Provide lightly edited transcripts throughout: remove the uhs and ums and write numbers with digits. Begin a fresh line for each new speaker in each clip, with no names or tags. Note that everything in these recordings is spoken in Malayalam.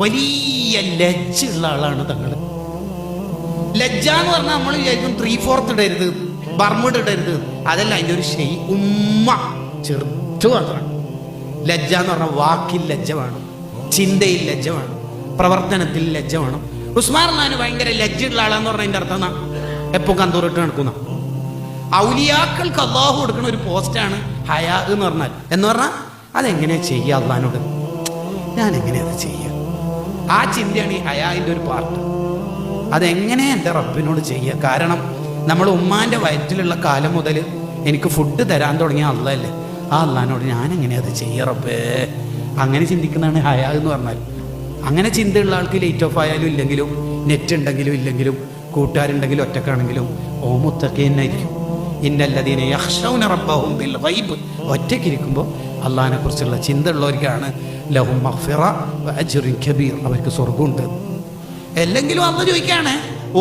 വലിയ ലജ്ജുള്ള ആളാണ് തങ്ങൾ. ലജ്ജ എന്ന് പറഞ്ഞാൽ നമ്മൾ വിചാരിക്കും 3/4 ഇടരുത്, ബർമുഡ് ഇടരുത്, അതല്ല. അതിൻ്റെ ഒരു ഉമ്മ ചെറുത് മാത്രമാണ്. ലജ്ജ എന്ന് പറഞ്ഞാൽ വാക്കിൽ ലജ്ജ വേണം, ചിന്തയിൽ ലജ്ജ വേണം, പ്രവർത്തനത്തിൽ ലജ്ജ വേണം. ഉസ്മാൻ റളിയല്ലാഹു ഭയങ്കര ലജ്ജയുള്ള ആളാന്ന് പറഞ്ഞതിന്റെ അർത്ഥം എന്നാ എപ്പോ കന്തൂറിട്ട് നടക്കുന്ന ഔലിയാക്കൾക്ക് അള്ളാഹു കൊടുക്കുന്ന ഒരു പോസ്റ്റാണ് ഹയാ എന്ന് പറഞ്ഞാൽ അതെങ്ങനെയാ ചെയ്യുക? അള്ളഹാനോട് ഞാൻ എങ്ങനെയാ അത് ചെയ്യുക? ആ ചിന്തയാണ് ഈ ഹയാന്റെ ഒരു പാർട്ട്. അതെങ്ങനെ എൻ്റെ റബ്ബിനോട് ചെയ്യുക? കാരണം നമ്മൾ ഉമ്മാന്റെ വയറ്റിലുള്ള കാലം മുതൽ എനിക്ക് ഫുഡ് തരാൻ തുടങ്ങിയ അള്ളയല്ലേ, ആ അള്ളഹാനോട് ഞാൻ എങ്ങനെയാ അത് ചെയ്യുക റബ്ബേ? അങ്ങനെ ചിന്തിക്കുന്നതാണ് ഹയാ എന്ന് പറഞ്ഞാൽ. അങ്ങനെ ചിന്തയുള്ള ആൾക്ക് ലൈറ്റ് ഓഫ് ആയാലും ഇല്ലെങ്കിലും, നെറ്റ് ഉണ്ടെങ്കിലും ഇല്ലെങ്കിലും, കൂട്ടുകാരുണ്ടെങ്കിലും ഒറ്റക്കാണെങ്കിലും ഓ മുത്തഖീ എന്നായിരിക്കും. ഇന്നല്ലദീന യഖ്ശൗന റബ്ബഹും ബിൽ ഗൈബ്, ഒറ്റയ്ക്കിരിക്കുമ്പോൾ അള്ളാഹിനെ കുറിച്ചുള്ള ചിന്ത ഉള്ളവർക്കാണ് ലഹും മഗ്ഫിറ വ അജ്റുൻ കബീർ, അവർക്ക് സ്വർഗ്ഗമുണ്ട്. അല്ലെങ്കിലും അന്ന് ചോദിക്കുകയാണ്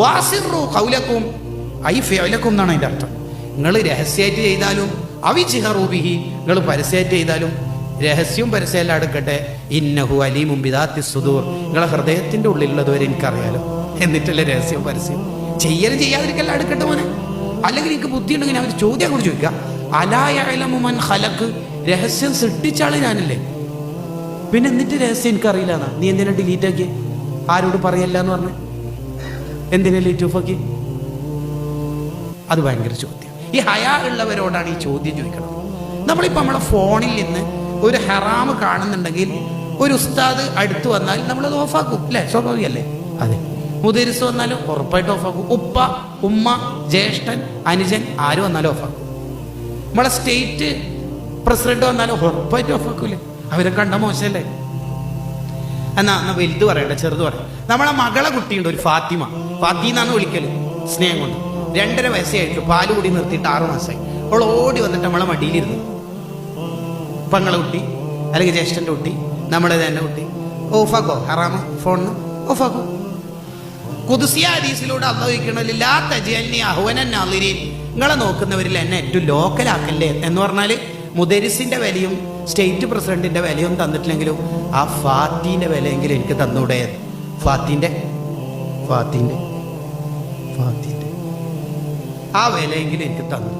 വാസിറു ഖൗലക്കും ഐ ഫിഅലക്കും എന്നാണ് അതിൻ്റെ അർത്ഥം. നിങ്ങൾ രഹസ്യമായിട്ട് ചെയ്താലും അവിജ്ഹറു ബിഹി, നിങ്ങൾ പരസ്യമായിട്ട് ചെയ്താലും, രഹസ്യവും പരസ്യമെല്ലാം എടുക്കട്ടെ, ഇന്നഹു അലീമും ബിദാത്തി സുദൂർ, നിങ്ങളെ ഹൃദയത്തിൻ്റെ ഉള്ളിലുള്ളത് വരെ എനിക്കറിയാലോ. എന്നിട്ടല്ലേ രഹസ്യവും പരസ്യം ചെയ്യാതിരിക്കെല്ലാം എടുക്കട്ടെ മോനെ. അല്ലെങ്കിൽ എനിക്ക് ബുദ്ധി ഉണ്ടെങ്കിൽ അവർ ചോദ്യം കൂടി ചോദിക്കുക, അലാ യഅലമു മൻ ഖലഖ്, രഹസ്യം സൃഷ്ടിച്ചാള് ഞാനല്ലേ, പിന്നെ എന്നിട്ട് രഹസ്യം എനിക്കറിയില്ല എന്നാ നീ എന്തിനാ ഡിലീറ്റ് ആക്കി? ആരോട് പറയല്ല എന്ന് പറഞ്ഞ് എന്തിനാ ഡിലീറ്റ് ഓഫ് ആക്കി? അത് ഭയങ്കര ചോദ്യം. ഈ ഹയാ ഉള്ളവരോടാണ് ഈ ചോദ്യം ചോദിക്കണം. നമ്മളിപ്പോൾ നമ്മളെ ഫോണിൽ നിന്ന് ഒരു ഹറാമ് കാണുന്നുണ്ടെങ്കിൽ ഒരു ഉസ്താദ് അടുത്ത് വന്നാൽ നമ്മളത് ഓഫാക്കും അല്ലേ? സ്വാഭാവികല്ലേ? അതെ. മുദരിസ് വന്നാലും ഉറപ്പായിട്ട് ഓഫാക്കും. ഉപ്പ, ഉമ്മ, ജ്യേഷ്ഠൻ, അനുജൻ ആര് വന്നാലും ഓഫാക്കും. നമ്മളെ സ്റ്റേറ്റ് പ്രസിഡന്റ് വന്നാലും ഉറപ്പായിട്ട് ഓഫാക്കൂലേ? അവരെ കണ്ട മോശമല്ലേ? എന്നാ വലുത് പറയട്ടെ, ചെറുത് പറയാം. നമ്മളെ മകളെ കുട്ടിയുണ്ട്, ഒരു ഫാത്തിമ. ഫാത്തിന്നാന്ന് വിളിക്കല് സ്നേഹം കൊണ്ട്. 2.5 വയസ്സായിട്ടു, പാല് കൂടി നിർത്തിയിട്ട് 6 മാസമായി. അവൾ ഓടി വന്നിട്ട് നമ്മളെ മടിയിലിരുന്നു. പെങ്ങളെ കുട്ടി അല്ലെങ്കിൽ ജ്യേഷ്ഠൻ്റെ കുട്ടി, നമ്മുടെ തന്നെ കുട്ടി. ഓഫാക്കോ ഹറാമ് ഫോണിന്? ഓഫാക്കും. ഖുദ്സിയ ഹദീസിലൂടെ അല്ലാഹു ചോദിക്കണല്ലോ ലാ തജ്അൽനി അഹ്വനൻ നാളിരീൻ, നിങ്ങളെ നോക്കുന്നവരിൽ എന്നെ ഏറ്റവും ലോക്കലാക്കല്ലേ എന്ന് പറഞ്ഞാൽ മുദരിസിന്റെ വിലയും സ്റ്റേറ്റ് പ്രസിഡന്റിന്റെ വിലയും തന്നിട്ടില്ലെങ്കിലും ആ ഫാത്തിന്റെ വിലയെങ്കിലും എനിക്ക് തന്നൂടെ? ഫാത്തിന്റെ ആ വിലയെങ്കിലും എനിക്ക് തന്നു,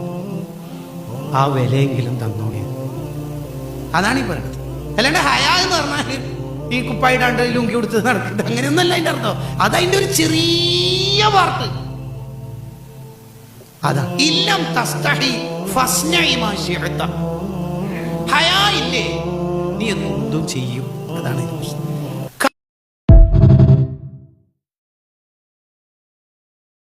ആ വിലയെങ്കിലും തന്നൂടെ? അതാണ് ഈ പറയുന്നത്. അല്ലാണ്ട് ഹയാ എന്ന് പറഞ്ഞാൽ ഈ കുപ്പായിടാണ്ട് ലുങ്കി കൊടുത്ത് നടക്കുന്നത് അങ്ങനെയൊന്നല്ല അതിൻ്റെ അർത്ഥം. അതതിൻ്റെ ഒരു ചെറിയ വാർത്ത. അതാ ഇല്ലം തസ്തഹി ഫസ്നഇ മാ ശിഅത. ഹയാ ഇല്ലേ നീ എന്തും ചെയ്യും. അതാണ്